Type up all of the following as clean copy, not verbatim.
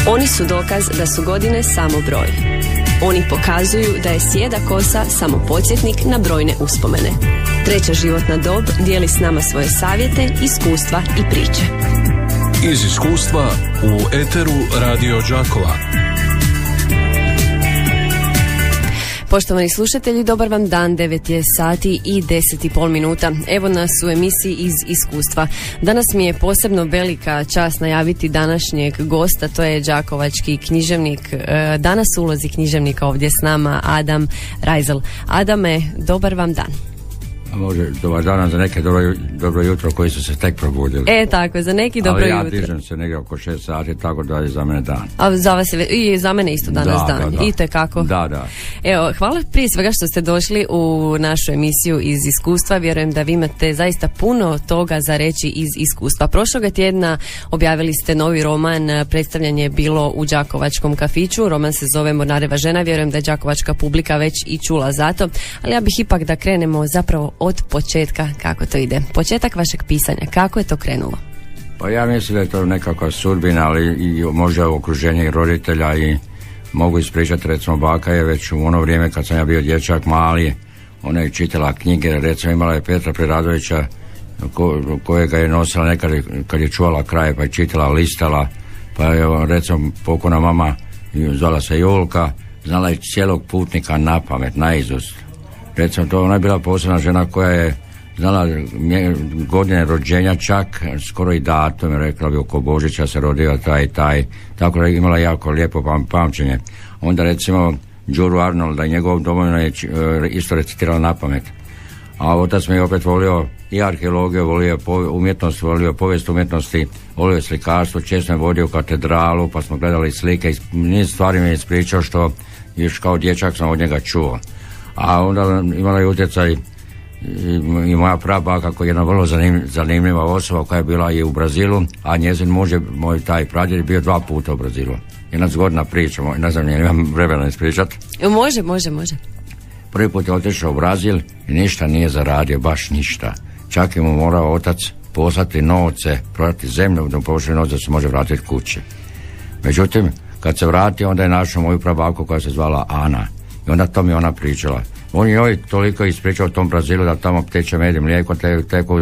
Oni su dokaz da su godine samo broj. Oni pokazuju da je sjeda kosa samo podsjetnik na brojne uspomene. Treća životna dob dijeli s nama svoje savjete, iskustva i priče. Iz iskustva u eteru Radio Đakova. Poštovani slušatelji, dobar vam dan, 9 je sati i 10,5 minuta. Evo nas u emisiji iz iskustva. Danas mi je posebno velika čast najaviti današnjeg gosta, to je đakovački književnik, danas u ulozi književnika ovdje s nama, Adam Rajzel. Adame, dobar vam dan. Može, dobar dan, za neke dobro jutro koji su se tek probudili. Tako, za neki dobro jutro. Ali ja dižem se negdje oko 6 sati, tako da je za mene dan. A za vas je, i za mene isto danas dan. Da. Itekako. Da. Evo, hvala prije svega što ste došli u našu emisiju iz iskustva. Vjerujem da vi imate zaista puno toga za reći iz iskustva. Prošloga tjedna objavili ste novi roman, predstavljanje je bilo u đakovačkom kafiću. Roman se zove Mornareva žena. Vjerujem da je đakovačka publika već i čula za to. Ali ja bih ipak da krenemo zapravo od početka, kako to ide. Početak vašeg pisanja, kako je to krenulo? Pa ja mislim da je to nekakva sudbina, ali i možda u okruženju roditelja i mogu ispričati, recimo baka je već u ono vrijeme kad sam ja bio dječak mali, ona je čitala knjige, recimo imala je Petra Preradovića kojega je nosila nekad kad je čuvala kraje, pa je čitala, listala, pa je recimo pokojna mama, zvala se Julka, znala je cijelog Putnika napamet, naizust. Recimo, to ona je bila posebna žena koja je znala godine rođenja, čak skoro i datum, rekla bi oko Božića se rodio taj i taj, tako da je imala jako lijepo pamćenje. Onda recimo Đuru Arnolda i njegov domovina je isto recitirala na pamet. A otac mi je opet volio i arheologiju, volio umjetnost, volio povijest umjetnosti, volio slikarstvo, često je vodio u katedralu, pa smo gledali slike i niz stvari mi je ispričao što još kao dječak sam od njega čuo. A onda imala je utjecaj i moja prabaka koja je jedna vrlo zanimljiva osoba koja je bila i u Brazilu, a njezin muž je, moj taj pradjed je bio 2 puta u Brazilu. Jedna zgodna priča, ne znam, nemam vremena ispričati. Može. Prvi put je otišao u Brazil i ništa nije zaradio, baš ništa. Čak je mu morao otac poslati novce, prodati zemlju, da pošli novce da se može vratiti kući. Međutim, kad se vratio, onda je našao moju prabaku koja se zvala Ana. I onda to mi ona pričala. On je joj toliko ispričao o tom Brazilu da tamo teče med i mlijeko, teku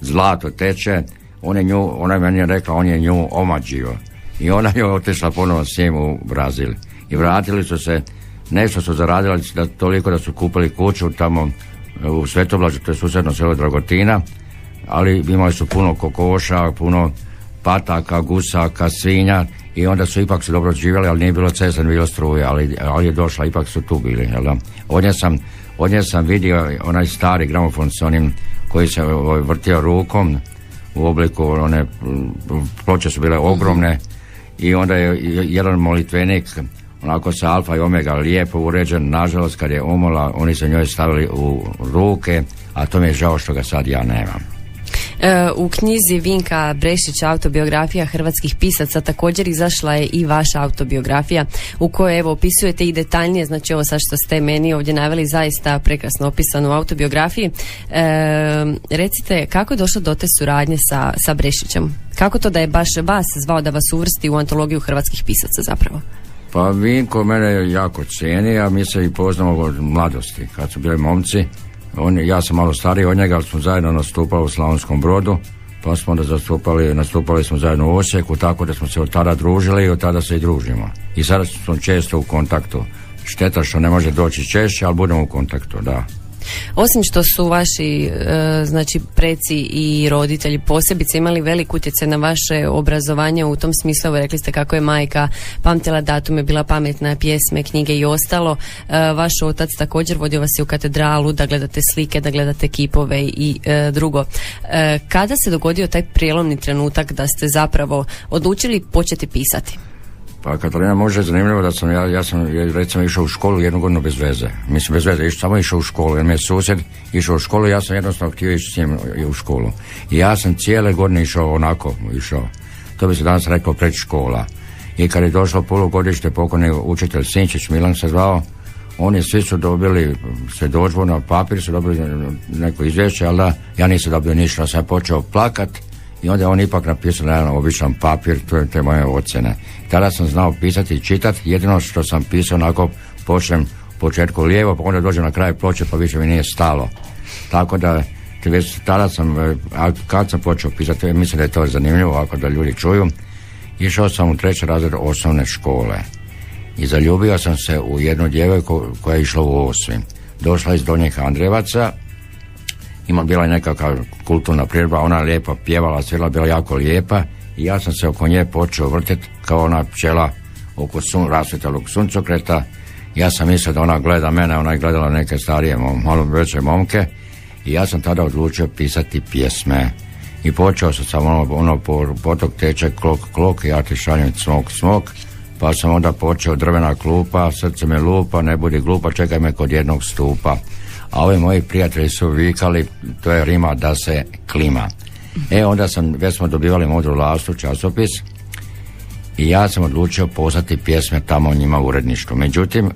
zlato teče. Ona je meni rekla, on je nju omađio. I ona je otišla ponovno s njim u Brazil. I vratili su se, nešto su zaradili toliko da su kupili kuću tamo u Svetoblažu, to je susjedno selo Dragotina, ali imali su puno kokoša, puno pataka, gusaka, svinja i onda su ipak dobro živjeli, ali nije bilo cesta, nije bilo struje, ali je došla, ipak su tu bili. Od nje sam vidio onaj stari gramofon s onim koji se vrtio rukom u obliku, one ploče su bile ogromne i onda je jedan molitvenik onako sa alfa i omega lijepo uređen, nažalost kad je umrla oni se njoj stavili u ruke, a to mi je žao što ga sad ja nemam. U knjizi Vinka Brešića autobiografija hrvatskih pisaca također izašla je i vaša autobiografija u kojoj evo opisujete i detaljnije, znači ovo sad što ste meni ovdje naveli zaista prekrasno opisano u autobiografiji. Recite kako je došlo do te suradnje sa Brešićem? Kako to da je baš vas zvao da vas uvrsti u antologiju hrvatskih pisaca zapravo? Pa Vinko mene jako cijeni, a mi se i poznamo od mladosti kad su bili momci. Ja sam malo stariji od njega, ali smo zajedno nastupali u Slavonskom Brodu, pa smo onda nastupali smo zajedno u Osijeku, tako da smo se od tada družili i od tada se i družimo. I sada smo često u kontaktu. Šteta što ne može doći češće, ali budemo u kontaktu, da. Osim što su vaši znači preci i roditelji posebice imali velik utjecaj na vaše obrazovanje u tom smislu, rekli ste kako je majka pamtila datume, bila pametna, pjesme, knjige i ostalo, vaš otac također vodio vas je u katedralu da gledate slike, da gledate kipove i drugo. Kada se dogodio taj prijelomni trenutak da ste zapravo odlučili početi pisati? Pa Katarina, može zanimljivo da sam ja sam recimo išao u školu 1 godinu bez veze. Mislim bez veze, samo išao u školu, jer mi je susjed išao u školu, ja sam jednostavno htio ići s njim u školu. I ja sam cijele godine išao. To bi se danas rekao predškola. I kad je došlo polugodište, pokojni učitelj Sinčić, Milan se zvao, oni svi su dobili svjedodžbu na papir, su dobili neko izvješće, ali da, ja nisam dobio ništa, sam počeo plakat I onda je on ipak napisao na jedan običan papir, to je te moje ocjene. Tada sam znao pisati i čitati, jedino što sam pisao onako počnem u početku lijevo, pa onda dođem na kraj ploče pa više mi nije stalo. Tako da već tada sam, a kad sam počeo pisati, mislim da je to zanimljivo ovako da ljudi čuju, išao sam u 3. razred osnovne škole i zaljubio sam se u jednu djevojku koja je išla u 8. Došla iz Donjih Andrijevaca, bila je nekakva kulturna priredba, ona lijepo pjevala, svirala, bila jako lijepa i ja sam se oko nje počeo vrtiti kao ona pčela oko rasvjetlog suncokreta. Ja sam mislio da ona gleda mene, ona je gledala neke starije, malo veće momke i ja sam tada odlučio pisati pjesme. I počeo sam potok teče klok, klok, ja ti šaljem smok, smok, pa sam onda počeo drvena klupa, srce me lupa, ne budi glupa, čekaj me kod jednog stupa. A ovi moji prijatelji su vikali, to je rima da se klima. Onda već smo dobivali Modru lastu, časopis, i ja sam odlučio poslati pjesme tamo njima u uredništvu. Međutim,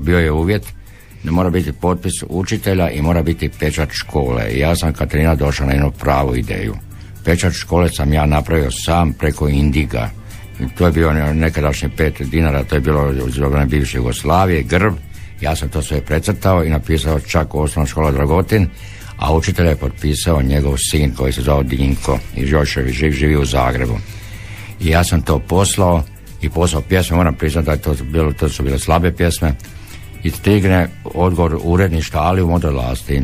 bio je uvjet da mora biti potpis učitelja i mora biti pečat škole. I ja sam, Katarina, došla na jednu pravu ideju. Pečat škole sam ja napravio sam preko Indiga. To je bio nekadašnji 5 dinara, to je bilo iz bivše Jugoslavije, grb. Ja sam to sve precrtao i napisao čak osnovna škola Dragotin, a učitelj je potpisao njegov sin koji se zvao Dinko i još živi u Zagrebu. I ja sam to poslao pjesme, moram priznati da je to su bile slabe pjesme, i stigne odgovor uredništva, ali u Modroj lasti.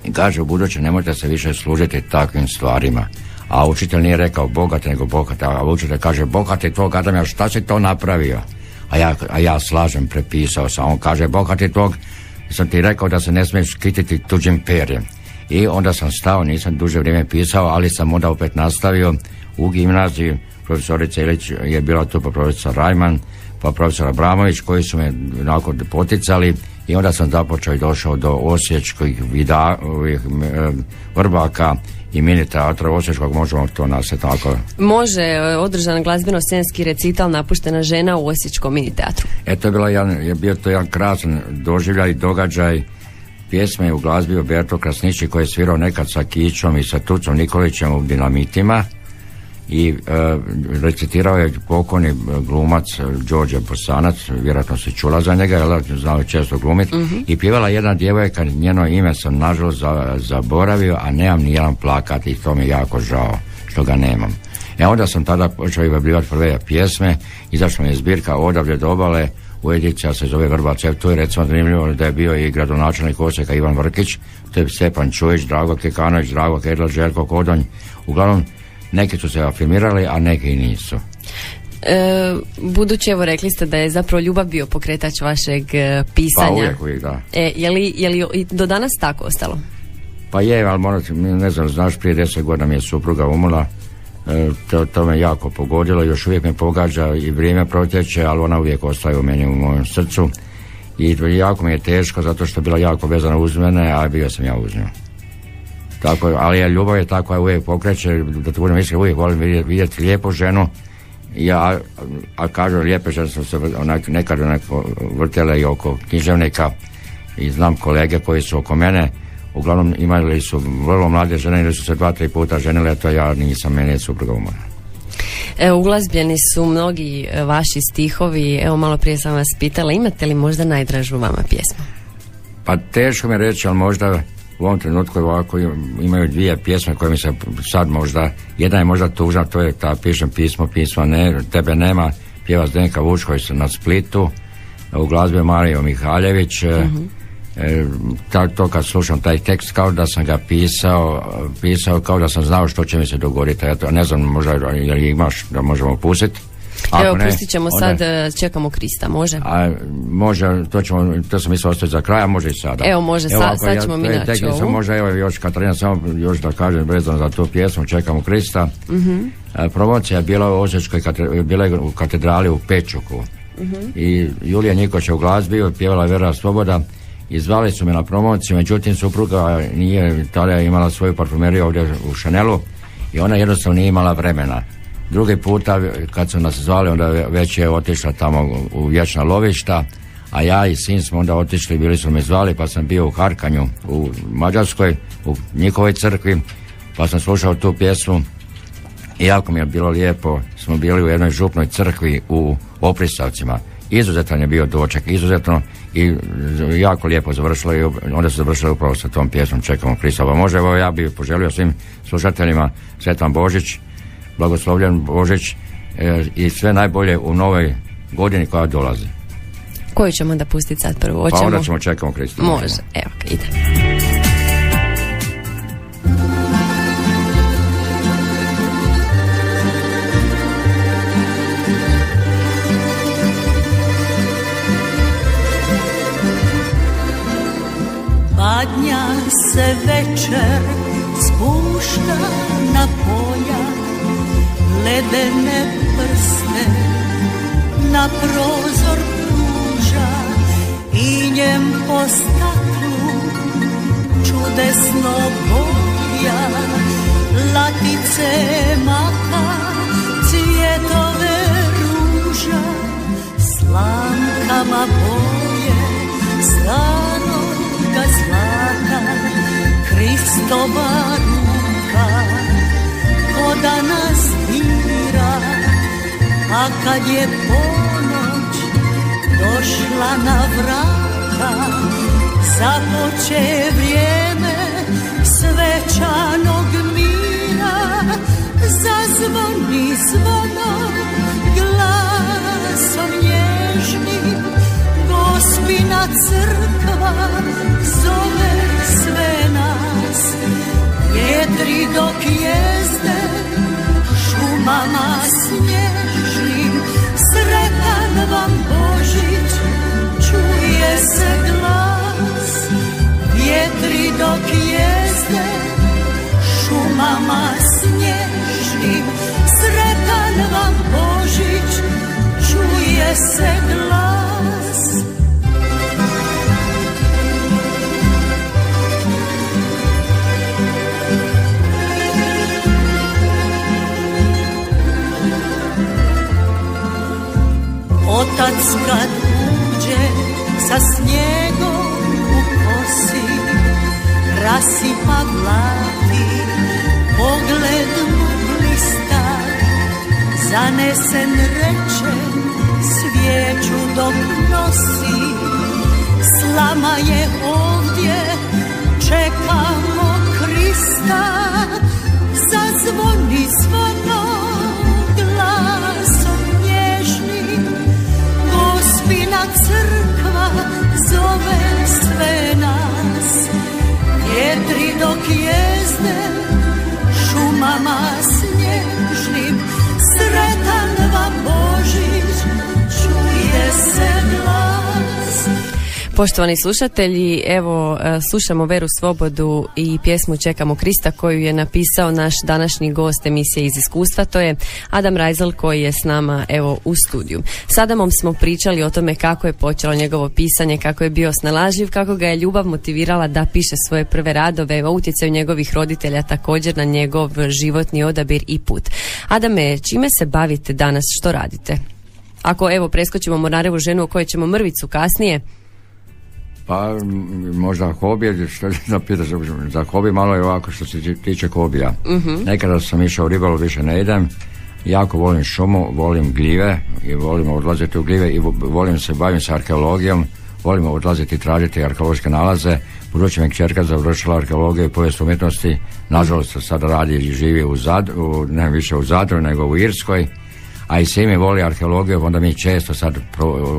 I kaže, u buduće nemojte se više služiti takvim stvarima. A učitelj nije rekao bogat, nego bogat, a učitelj kaže, bogat je tvog Adamja, šta si to napravio? A ja slažem, prepisao sam. On kaže, bogat je tvog, sam ti rekao da se ne smiješ kititi tuđim perjem. I onda sam stao, nisam duže vrijeme pisao, ali sam onda opet nastavio u gimnaziji. Profesorica Ilić je bila tu, pa profesor Rajman, pa profesor Abramović, koji su me onako poticali, i onda sam započeo i došao do osječkih Vrbaka i mini teatra osječkog. Možemo to nas tako. Može, održan glazbeno-scenski recital Napuštena žena u osječkom mini teatru. To je bio to jedan krasan doživljaj i događaj. Pjesme je u glazbi Berto Krasnići, koji je svirao nekad sa Kićom i sa Tucom Nikolićem u Dinamitima, i recitirao je pokojni glumac Đorđe Bosanac, vjerojatno se čula za njega, jer znao je često glumiti, i pjevala jedna djevojka, njeno ime sam nažalost zaboravio, a nemam nijedan plakat i to mi je jako žao što ga nemam. Onda sam tada počeo i objavljivati prve pjesme, izašla mi je zbirka Odavlje do obale, u edicija se zove Vrba Cep, tu je recimo zanimljivo da je bio i gradonačelnik Osijeka Ivan Vrkić, to je Stjepan Čujić, Drago Kekanović, Drago Kedla, Željko Kodonj. Uglavnom, neki su se afirmirali, a neki i nisu. Budući, evo, rekli ste da je zapravo ljubav bio pokretač vašeg pisanja. Pa uvijek, da. Je li i do danas tako ostalo? Pa je, ali ne znam, znaš, prije 10 godina mi je supruga umrla, to me jako pogodilo, još uvijek me pogađa i vrijeme protječe, ali ona uvijek ostaje u meni, u mojem srcu, i jako mi je teško zato što je bila jako vezana uz mene, a bio sam ja uz nju. Tako, ali ljubav je tako, uvijek pokreće, da te budem iskreno, uvijek volim vidjeti lijepu ženu, a kažu lijepe žene su se nekad vrtele i oko književnika, i znam kolege koji su oko mene, uglavnom imali su vrlo mlade žene ili su se 2-3 puta ženile, a to ja nisam, meni je supruga umrla. Uglazbljeni su mnogi vaši stihovi, evo malo prije sam vas pitala, imate li možda najdražu vama pjesmu? Pa teško mi reći, ali možda u ovom trenutku ovako imaju 2 pjesme koje mi se sad možda, jedna je možda tužna, to je ta Pišem pismo ne, tebe nema, pjeva Zdenka Vučković na Splitu, u glazbi Mario Mihaljević. To kad slušam taj tekst, kao da sam ga pisao kao da sam znao što će mi se dogoditi. Ja to ne znam, možda jel imaš da možemo pustiti. Evo, pustit ćemo sad Čekamo Krista, može? Može, to sam mislio ostaviti za kraj, a može i sada. Evo, može, sad ćemo mi naći ovu. Može, evo još Katarina, samo još da kažem vezano za tu pjesmu Čekamo Krista. Promocija je bila u Osječkoj, bila je u katedrali u Pečuku. I Julija Nikoć je u glazbi, pjevala Vera Sloboda, i zvali su me na promociju, međutim supruga nije tada imala svoju parfumeriju ovdje u Chanelu i ona jednostavno nije imala vremena. Drugi puta kad su nas zvali, onda već je otišla tamo u vječna lovišta, a ja i sin smo onda otišli, bili su me zvali, pa sam bio u Harkanju u Mađarskoj, u njihovoj crkvi, pa sam slušao tu pjesmu i jako mi je bilo lijepo. Smo bili u jednoj župnoj crkvi u Oprisavcima. Izuzetan je bio doček, izuzetno, i jako lijepo završilo i onda se završilo upravo sa tom pjesmom Čekamo Krista. Pa može, evo ja bih poželio svim slušateljima Sretan Božić, blagoslovljen Božić i sve najbolje u novoj godini koja dolazi. Koju ćemo da pustiti sad prvo? Pa onda ćemo Čekamo Krista. Može, evo ide. Badnja se večer spušta na polja, ledene prste na prozor pruža i njem po staklu čudesno boja, latice maka, cvjetove ruža, slankama boje staroga zlata, Kristova ruka ko da nas dira, a kad je ponoć došla na vrata, započe vrijeme svečanog mira, zazvoni zvono glasom nježnim, Gospina crkva zove sve nas, vjetri dok jezde šumama snježnim, sretan vam Božić, čuje se glas, vjetri dok jezde šumama snježnim, sretan vam Božić, čuje se glas. Otac kad uđe sa snijegom u kosi, rasipa blati, pogled mu blista, zanesen reče, svijeću dok nosi, slama je ovdje, čekamo Krista, zazvoni zvono glasom nježnim, Gospina crkva zove sve nas, vjetri dok jezde šumama snježnim, sretan vam Božić, čuje se glas. Poštovani slušatelji, evo slušamo Veru Svobodu i pjesmu Čekamo Krista koju je napisao naš današnji gost emisije Iz iskustva, to je Adam Rajzel koji je s nama evo u studiju. S Adamom smo pričali o tome kako je počelo njegovo pisanje, kako je bio snalažljiv, kako ga je ljubav motivirala da piše svoje prve radove, o utjecaju njegovih roditelja također na njegov životni odabir i put. Adame, čime se bavite danas, što radite? Ako evo preskočimo Mornarevu ženu o kojoj ćemo mrvicu kasnije. Pa možda hobije, što zapitaš, za hobi malo je ovako što se tiče hobija. Nekada sam išao u ribolov, više ne idem. Jako volim šumu, volim gljive i volim odlaziti u gljive i bavim se arheologijom, volim odlaziti i tražiti arheološke nalaze. Budući mi kćerka završila arheologiju i povijest umjetnosti, nažalost sada radi i živi u Zadru, ne više u Zadru nego u Irskoj, a i svi mi voli arheologiju, onda mi često sad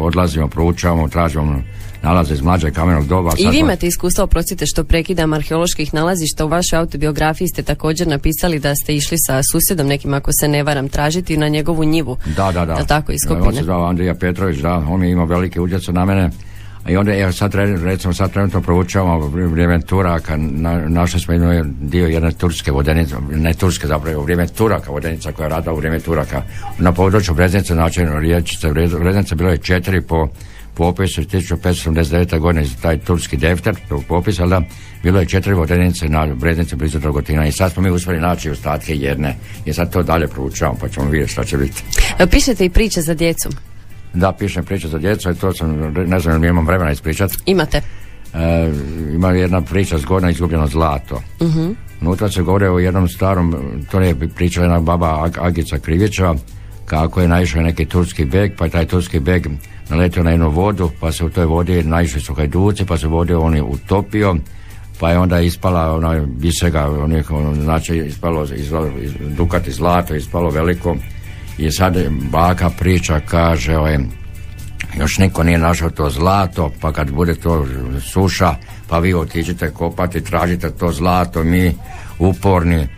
odlazimo, proučavamo, tražimo nalaze iz mlađeg kamenog doba. I vi imate iskustva, oprostite što prekidam, arheoloških nalazišta. U vašoj autobiografiji ste također napisali da ste išli sa susjedom nekim, ako se ne varam, tražiti na njegovu njivu. Da. Tako, iz Kopine. On se zvao Andrija Petrović, da, on je imao veliki utjecaj na mene. I onda sad trenutno proučavamo vrijeme Turaka, našli smo dio jedne turske vodenice, ne turske zapravo, u vrijeme Turaka, vodenica koja je radila u vrijeme Turaka. Na području Breznice, znači riječice Breznice, bilo je 4 po popisu 1579. godine, taj turski defter, popis, ali da, bilo je 4 vodenice na Breznici blizu Drogotina i sad smo mi uspjeli naći ostatke jedne i sad to dalje proučavamo pa ćemo vidjeti šta će biti. Pišete i priče za djecu? Da, pišem priče za djecu i to sam, ne znam, imam vremena ispričati. Imate. ima jedna priča zgodna, izgubljeno zlato. Unutra se govore o jednom starom, to je pričala jedna baba Agica Krivića, kako je naišao neki turski beg, pa je taj turski beg naletio na jednu vodu, pa se u toj vodi naišli su hajduci, pa se vodio on je utopio, pa je onda ispala ona bisega, znači ispalo dukat i zlato, ispalo veliko. I sad baka priča, kaže još niko nije našao to zlato, pa kad bude to suša, pa vi otiđite kopati, tražite to zlato, mi uporni.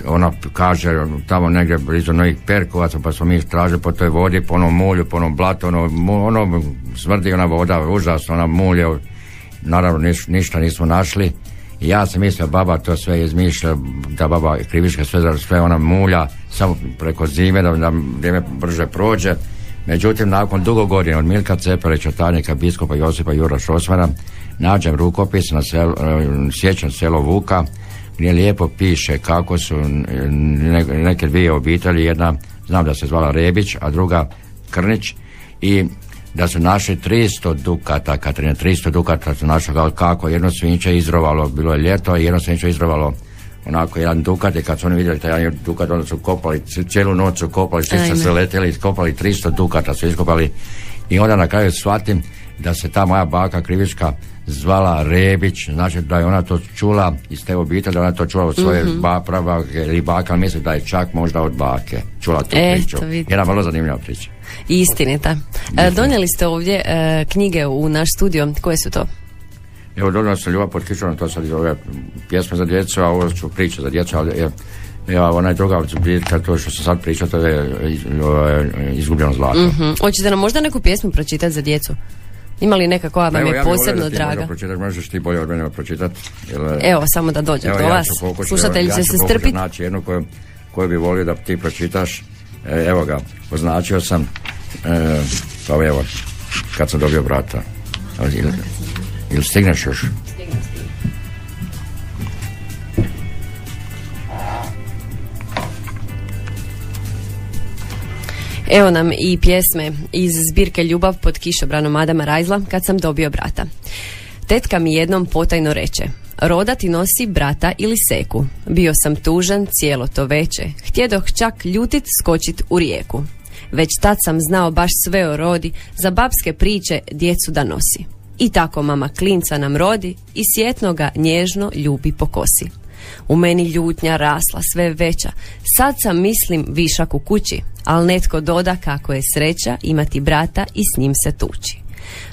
Ona kaže tamo negdje blizu Novih Perkovaca, pa smo mi tražili po toj vodi, po onom mulju, po onom blatu, ono smrdi ona voda, užasno, ona mulje, naravno ništa nismo našli. I ja sam mislio, baba to sve izmišlja, da baba Kriviška sve ona mulja, samo preko zime, da vrijeme brže prođe. Međutim, nakon dugo godina od Milka Cepelića, tajnika biskupa Josipa Juraš Osmana, nađem rukopis na sjećam selo Vuka, gdje lijepo piše kako su neke dvije obitelji, jedna znam da se zvala Rebić, a druga Krnić, i da su našli 300 dukata, Katarina, 300 dukata su našli, kako jedno svinče izrovalo, bilo je ljeto, i jedno svinče izrovalo onako jedan dukat, i kad su oni vidjeli taj jedan dukat, onda su kopali, cijelu noć su kopali, svi su se letjeli, iskopali 300 dukata su iskopali, i onda na kraju shvatim da se ta moja baka Krivička zvala Rebić, znači da je ona to čula iz te obitelji, da ona to čula od svoje prabake ili baka, ali mislim da je čak možda od bake čula tu priču. Jedna vrlo zanimljiva priča. Istinita. Donijeli ste ovdje knjige u naš studio, koje su to? Evo, donijela sam Ljubav pod kišom, to sad iz ove pjesme za djecu, a ovo ću priče za djecu, ali ona je druga zbirka, to što sam sad pričao, to je Izgubljeno zlato. Hoćete nam možda neku pjesmu pročitati za djecu? Ima li neka koja vam je posebno draga? Možeš ti bolje od mene pročitati. Evo, samo da dođem do vas. Slušatelji će se strpiti. Ja ću jednu koju bi volio da ti pročitaš. Evo ga, označio sam, pa evo, kad sam dobio brata. Ili stigneš još? Evo nam i pjesme iz zbirke Ljubav pod kišobranom Adama Rajzla, Kad sam dobio brata. Tetka mi jednom potajno reče: roda ti nosi brata ili seku. Bio sam tužan cijelo to veče, htjedoh čak ljutit skočit u rijeku. Već tad sam znao baš sve o rodi, za babske priče djecu da nosi. I tako mama klinca nam rodi i sjetno ga nježno ljubi po kosi. U meni ljutnja rasla sve veća, sad sam mislim višak u kući, al netko doda kako je sreća imati brata i s njim se tući.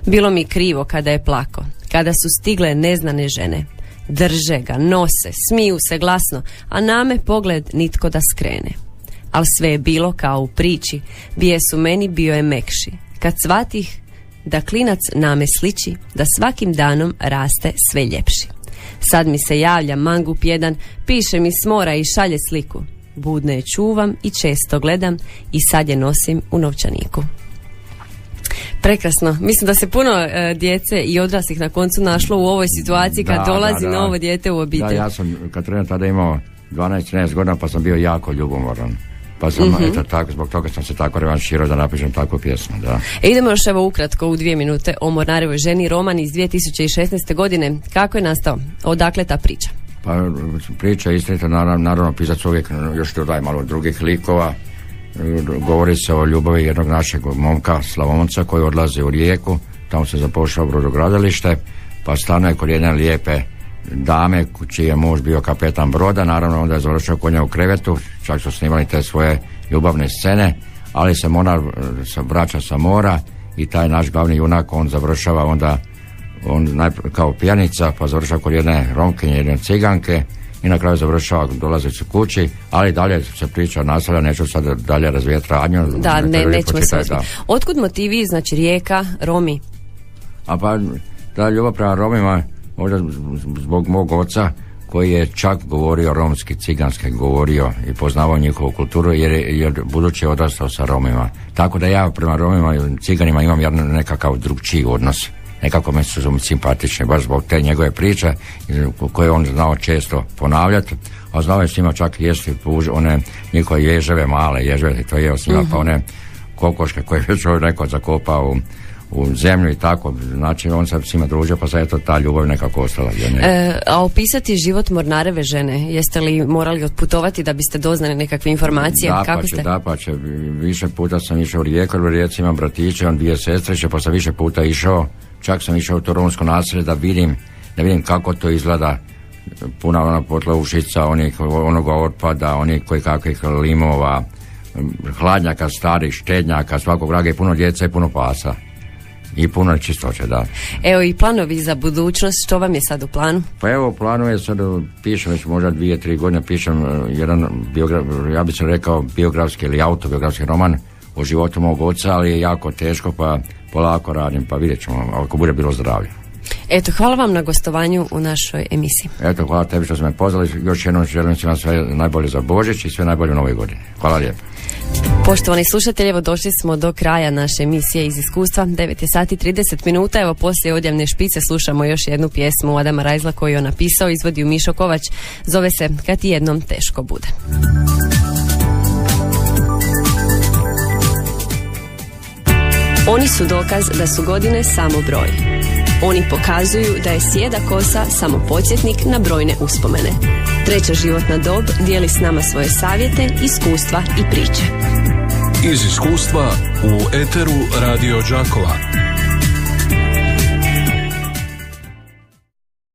Bilo mi krivo kada je plako, kada su stigle neznane žene. Drže ga, nose, smiju se glasno, a name pogled nitko da skrene. Al sve je bilo kao u priči, bijes u meni bio je mekši. Kad shvatih da klinac name sliči, da svakim danom raste sve ljepši. Sad mi se javlja mangup jedan, piše mi s mora i šalje sliku. Budno je čuvam i često gledam i sad je nosim u novčaniku. Prekrasno. Mislim da se puno djece i odraslih na koncu našlo u ovoj situaciji kad dolazi novo dijete u obitelj. Da, ja sam Katarina tada imao 12-13 godina, pa sam bio jako ljubomoran. Pa sam, eto tako, zbog toga sam se tako revanširao da napišem takvu pjesmu, da. Idemo još evo ukratko u 2 minute o Mornarevoj ženi, roman iz 2016. godine. Kako je nastao? Odakle ta priča? Pa priča je istinita, naravno pisac uvijek još dodaje malo drugih likova. Govori se o ljubavi jednog našeg momka, Slavonca, koji odlazi u Rijeku, tamo se zapošljava brodogradilište, pa stanuje kod jedne lijepe dame čiji je muž bio kapetan broda, naravno onda je završio kod nje u krevetu, čak su snimali te svoje ljubavne scene, ali se monar vraća sa mora i taj naš glavni junak, on završava onda kao pijanica, pa završava kod jedne Romkinje, jedne Ciganke i na kraju završava dolazeći kući, ali dalje se priča nastavlja, neću sad dalje razvijeti radnju. Da, nećemo se osvijeti. Otkud motivi, znači Rijeka, Romi? A pa ta ljubav prema Romima možda zbog mog oca koji je čak govorio romski, ciganski govorio i poznavao njihovu kulturu jer budući je odrastao sa Romima. Tako da ja prema Romima i ciganima imam jedan nekakav drugčiji odnos. Nekako me su simpatični, baš zbog te njegove priče koje on znao često ponavljati, a znao je s njima čak jesti one njihove ježeve, male ježeve, to je s njima, pa one kokoške koje je čovjek neko zakopao u zemlju i tako. Znači on se s njima družio, pa sad je to ta ljubav nekako ostala. A opisati život Mornareve žene, jeste li morali otputovati da biste doznali nekakve informacije? Dapače, više puta sam išao u Rijeku, u Rijeci imam bratiće, on 2 sestriće, pa sam više puta išao, čak sam išao u to romsko naselje da vidim kako to izgleda, puna ona potlavušica, onog otpada, onih koji kakvih limova, hladnjaka, starih, štednjaka, svakog vraga i puno djece i puno pasa. I puno čistoće, da. Evo i planovi za budućnost, što vam je sad u planu? Pa evo, u planu je sad, pišem već možda 2-3 godine, pišem jedan ja bih se rekao biografski ili autobiografski roman o životu mog oca, ali je jako teško, pa polako radim, pa vidjet ćemo, ako bude bilo zdravlje. Eto, hvala vam na gostovanju u našoj emisiji. Eto, hvala tebi što ste me pozvali, još jednom želim svima sve najbolje za Božić i sve najbolje u Novoj godini. Hvala lijepo. Poštovani slušatelji, evo došli smo do kraja naše emisije iz iskustva. 9:30. Evo poslije odjavne špice slušamo još jednu pjesmu Adama Rajzla koju je on napisao, izvodi ju Mišo Kovač, zove se Kad ti jednom teško bude. Oni su dokaz da su godine samo broj. Oni pokazuju da je sjeda kosa samo podsjetnik na brojne uspomene. Treća životna dob dijeli s nama svoje savjete, iskustva i priče. Iz iskustva u eteru Radio Đakova.